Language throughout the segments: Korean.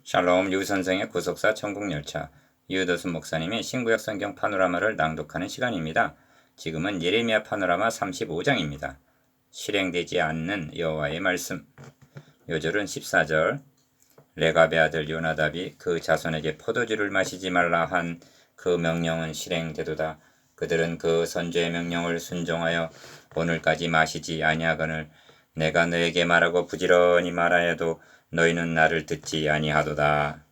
샬롬 유선생의 구속사 천국열차 유도순 목사님의 신구약 성경 파노라마를 낭독하는 시간입니다. 지금은 예레미야 파노라마 35장입니다. 실행되지 않는 여호와의 말씀. 요절은 14절. 레갑의 아들 요나답이 그 자손에게 포도주를 마시지 말라 한 그 명령은 실행되도다. 그들은 그 선지의 명령을 순종하여 오늘까지 마시지 아니하거늘 내가 너에게 말하고 부지런히 말하여도 너희는 나를 듣지 아니하도다.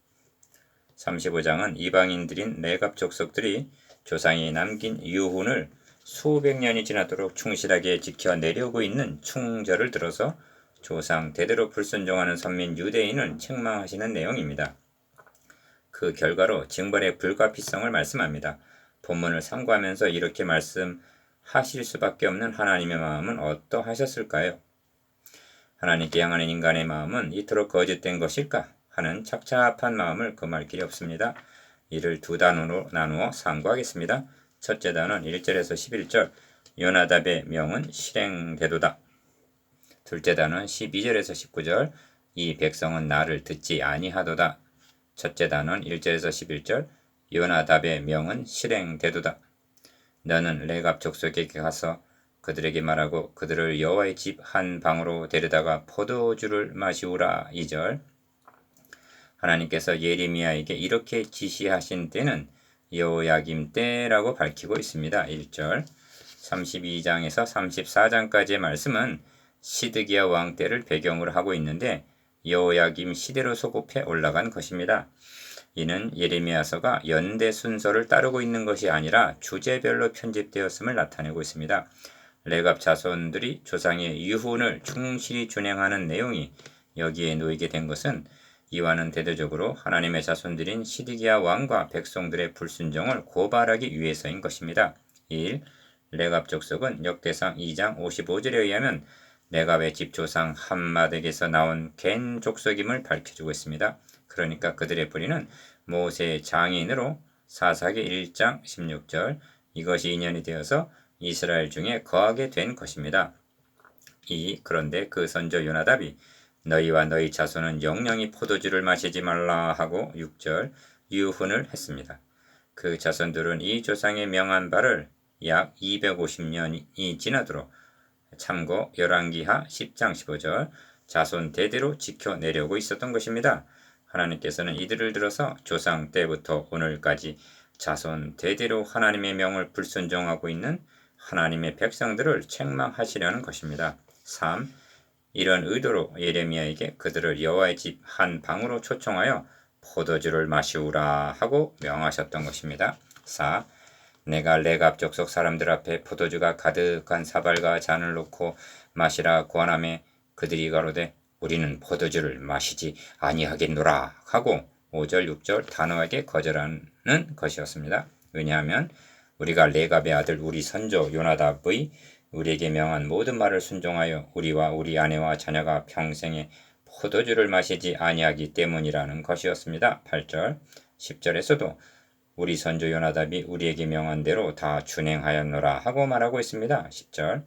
35장은 이방인들인 레갑 족속들이 조상이 남긴 유훈을 수백 년이 지나도록 충실하게 지켜내려고 있는 충절을 들어서 조상 대대로 불순종하는 선민 유대인을 책망하시는 내용입니다. 그 결과로 징벌의 불가피성을 말씀합니다. 본문을 참고하면서 이렇게 말씀하실 수밖에 없는 하나님의 마음은 어떠하셨을까요? 하나님께 향하는 인간의 마음은 이토록 거짓된 것일까 하는 착잡한 마음을 금할 길이 없습니다. 이를 두 단어로 나누어 상고하겠습니다. 첫째 단어는 1절에서 11절 요나답의 명은 실행되도다. 둘째 단어는 12절에서 19절 이 백성은 나를 듣지 아니하도다. 첫째 단어는 1절에서 11절 요나답의 명은 실행되도다. 너는 레갑 족속에게 가서 그들에게 말하고 그들을 여호와의 집 한 방으로 데려다가 포도주를 마시우라. 2절 하나님께서 예레미야에게 이렇게 지시하신 때는 여호야김 때라고 밝히고 있습니다. 1절 32장에서 34장까지의 말씀은 시드기야 왕 때를 배경으로 하고 있는데 여호야김 시대로 소급해 올라간 것입니다. 이는 예레미야서가 연대 순서를 따르고 있는 것이 아니라 주제별로 편집되었음을 나타내고 있습니다. 레갑 자손들이 조상의 유훈을 충실히 준행하는 내용이 여기에 놓이게 된 것은 이와는 대대적으로 하나님의 자손들인 시드기야 왕과 백성들의 불순종을 고발하기 위해서인 것입니다. 1. 레갑 족속은 역대상 2장 55절에 의하면 레갑의 집 조상 함마덱에서 나온 겐 족속임을 밝혀주고 있습니다. 그러니까 그들의 뿌리는 모세의 장인으로 사사기 1장 16절 이것이 인연이 되어서 이스라엘 중에 거하게 된 것입니다. 2. 그런데 그 선조 요나답이 너희와 너희 자손은 영영이 포도주를 마시지 말라 하고 6절 유훈을 했습니다. 그 자손들은 이 조상의 명한 바를 약 250년이 지나도록 참고 열왕기하 10장 15절 자손 대대로 지켜내려고 있었던 것입니다. 하나님께서는 이들을 들어서 조상 때부터 오늘까지 자손 대대로 하나님의 명을 불순종하고 있는 하나님의 백성들을 책망하시려는 것입니다. 3. 이런 의도로 예레미야에게 그들을 여호와의 집 한 방으로 초청하여 포도주를 마시우라 하고 명하셨던 것입니다. 4. 내가 레갑 족속 사람들 앞에 포도주가 가득한 사발과 잔을 놓고 마시라 고하나매 그들이 가로되 우리는 포도주를 마시지 아니하겠노라 하고 5절 6절 단호하게 거절하는 것이었습니다. 왜냐하면 우리가 레갑의 아들 우리 선조 요나답의 우리에게 명한 모든 말을 순종하여 우리와 우리 아내와 자녀가 평생에 포도주를 마시지 아니하기 때문이라는 것이었습니다. 8절 10절에서도 우리 선조 요나답이 우리에게 명한 대로 다 준행하였노라 하고 말하고 있습니다. 10절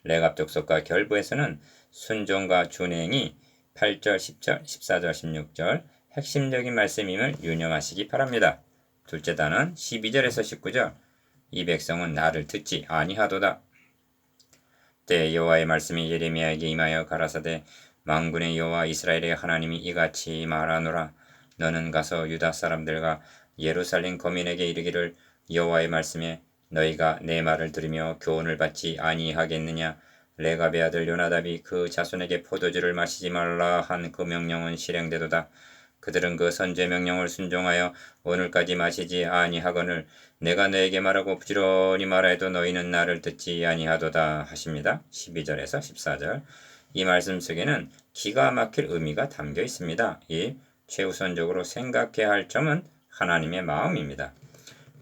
레갑 족속과 결부에서는 순종과 준행이 8절, 10절, 14절, 16절 핵심적인 말씀임을 유념하시기 바랍니다. 둘째 단은 12절에서 19절 이 백성은 나를 듣지 아니하도다. 때 여호와의 말씀이 예레미야에게 임하여 가라사대 만군의 여호와 이스라엘의 하나님이 이같이 말하노라. 너는 가서 유다 사람들과 예루살렘 거민에게 이르기를 여호와의 말씀에 너희가 내 말을 들으며 교훈을 받지 아니하겠느냐. 레갑의 아들 요나답이 그 자손에게 포도주를 마시지 말라 한 그 명령은 실행되도다. 그들은 그 선제 명령을 순종하여 오늘까지 마시지 아니하거늘 내가 너에게 말하고 부지런히 말하여도 너희는 나를 듣지 아니하도다 하십니다. 12절에서 14절 이 말씀 속에는 기가 막힐 의미가 담겨 있습니다. 이 최우선적으로 생각해야 할 점은 하나님의 마음입니다.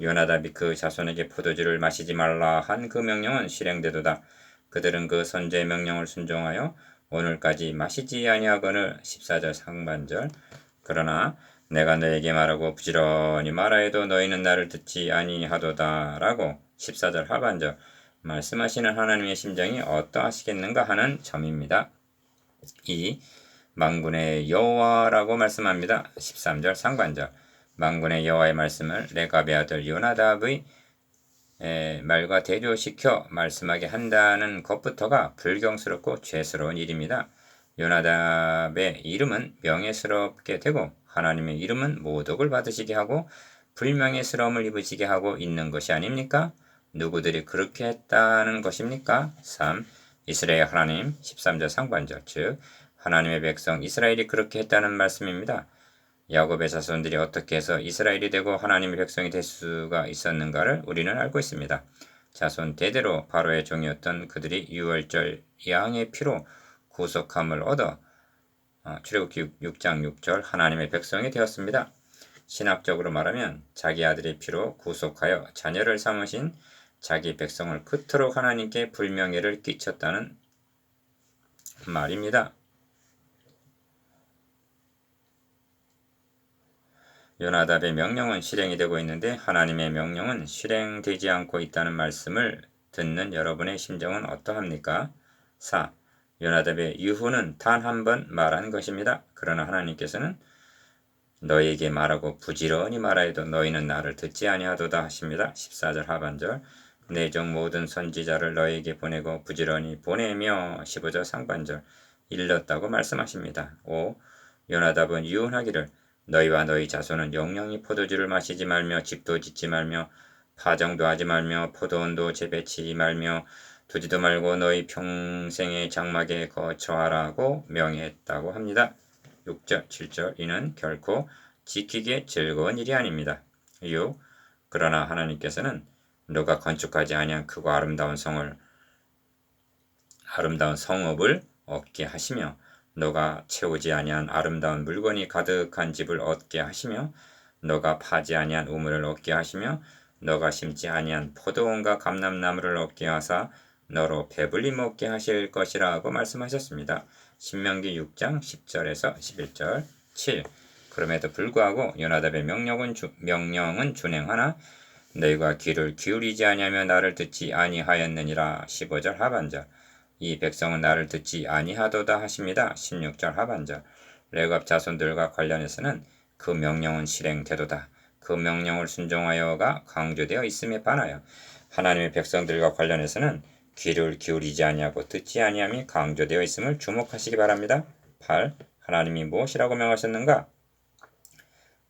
요나답이 그 자손에게 포도주를 마시지 말라 한 그 명령은 실행되도다. 그들은 그 선제의 명령을 순종하여 오늘까지 마시지 아니하거늘 14절 상반절 그러나 내가 너에게 말하고 부지런히 말하여도 너희는 나를 듣지 아니하도다 라고 14절 하반절 말씀하시는 하나님의 심정이 어떠하시겠는가 하는 점입니다. 2. 만군의 여호와라고 말씀합니다. 13절 상반절. 만군의 여호와의 말씀을 레갑의 아들 요나답의 말과 대조시켜 말씀하게 한다는 것부터가 불경스럽고 죄스러운 일입니다. 요나답의 이름은 명예스럽게 되고 하나님의 이름은 모독을 받으시게 하고 불명예스러움을 입으시게 하고 있는 것이 아닙니까? 누구들이 그렇게 했다는 것입니까? 3. 이스라엘 하나님 13절 상반절 즉 하나님의 백성 이스라엘이 그렇게 했다는 말씀입니다. 야곱의 자손들이 어떻게 해서 이스라엘이 되고 하나님의 백성이 될 수가 있었는가를 우리는 알고 있습니다. 자손 대대로 바로의 종이었던 그들이 유월절 양의 피로 구속함을 얻어 출애굽기 6장 6절 하나님의 백성이 되었습니다. 신학적으로 말하면 자기 아들의 피로 구속하여 자녀를 삼으신 자기 백성을 그토록 하나님께 불명예를 끼쳤다는 말입니다. 요나답의 명령은 실행이 되고 있는데 하나님의 명령은 실행되지 않고 있다는 말씀을 듣는 여러분의 심정은 어떠합니까? 4. 요나답의 유후는 단 한 번 말한 것입니다. 그러나 하나님께서는 너희에게 말하고 부지런히 말하여도 너희는 나를 듣지 아니하도다 하십니다. 14절 하반절. 내 종 모든 선지자를 너희에게 보내고 부지런히 보내며 15절 상반절 일렀다고 말씀하십니다. 5. 요나답은 유언하기를 너희와 너희 자손은 영영이 포도주를 마시지 말며 집도 짓지 말며 파정도 하지 말며 포도원도 재배치지 말며 두지도 말고 너희 평생의 장막에 거처하라고 명했다고 합니다. 6절 7절 이는 결코 지키기에 즐거운 일이 아닙니다. 6. 그러나 하나님께서는 너가 건축하지 아니한 크고 아름다운 성읍을 얻게 하시며 너가 채우지 아니한 아름다운 물건이 가득한 집을 얻게 하시며 너가 파지 아니한 우물을 얻게 하시며 너가 심지 아니한 포도원과 감람나무를 얻게 하사 너로 배불리 먹게 하실 것이라고 말씀하셨습니다. 신명기 6장 10절에서 11절 7. 그럼에도 불구하고 요나답의 명령은 준행하나 너희가 귀를 기울이지 아니하며 나를 듣지 아니하였느니라. 15절 하반절. 이 백성은 나를 듣지 아니하도다 하십니다. 16절 하반절. 레갑 자손들과 관련해서는 그 명령은 실행되도다. 그 명령을 순종하여가 강조되어 있음에 반하여 하나님의 백성들과 관련해서는 귀를 기울이지 아니하고 듣지 아니함이 강조되어 있음을 주목하시기 바랍니다. 8. 하나님이 무엇이라고 명하셨는가?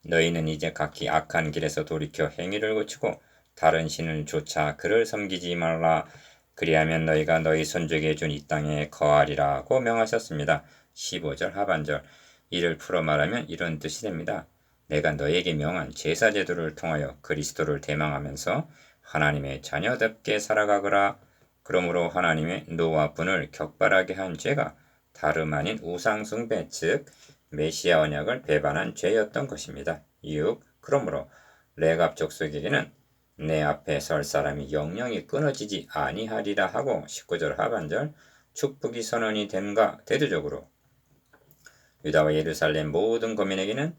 너희는 이제 각기 악한 길에서 돌이켜 행위를 고치고 다른 신을 쫓아 그를 섬기지 말라. 그리하면 너희가 너희 손족에 준 이 땅에 거하리라고 명하셨습니다. 15절 하반절. 이를 풀어 말하면 이런 뜻이 됩니다. 내가 너희에게 명한 제사 제도를 통하여 그리스도를 대망하면서 하나님의 자녀답게 살아가거라. 그러므로 하나님의 노와 분을 격발하게 한 죄가 다름 아닌 우상숭배 즉 메시아 언약을 배반한 죄였던 것입니다. 6. 그러므로 레갑 족속에게는 내 앞에 설 사람이 영영이 끊어지지 아니하리라 하고 19절 하반절 축복이 선언이 됨과 대두적으로 유다와 예루살렘 모든 거민에게는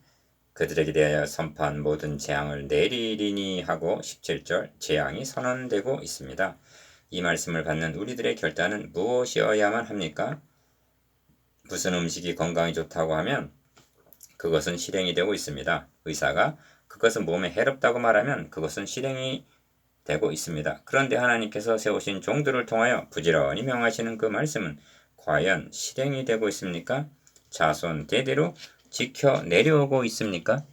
그들에게 대하여 선포한 모든 재앙을 내리리니 하고 17절 재앙이 선언되고 있습니다. 이 말씀을 받는 우리들의 결단은 무엇이어야만 합니까? 무슨 음식이 건강에 좋다고 하면 그것은 실행이 되고 있습니다. 의사가 그것은 몸에 해롭다고 말하면 그것은 실행이 되고 있습니다. 그런데 하나님께서 세우신 종들을 통하여 부지런히 명하시는 그 말씀은 과연 실행이 되고 있습니까? 자손 대대로 지켜 내려오고 있습니까?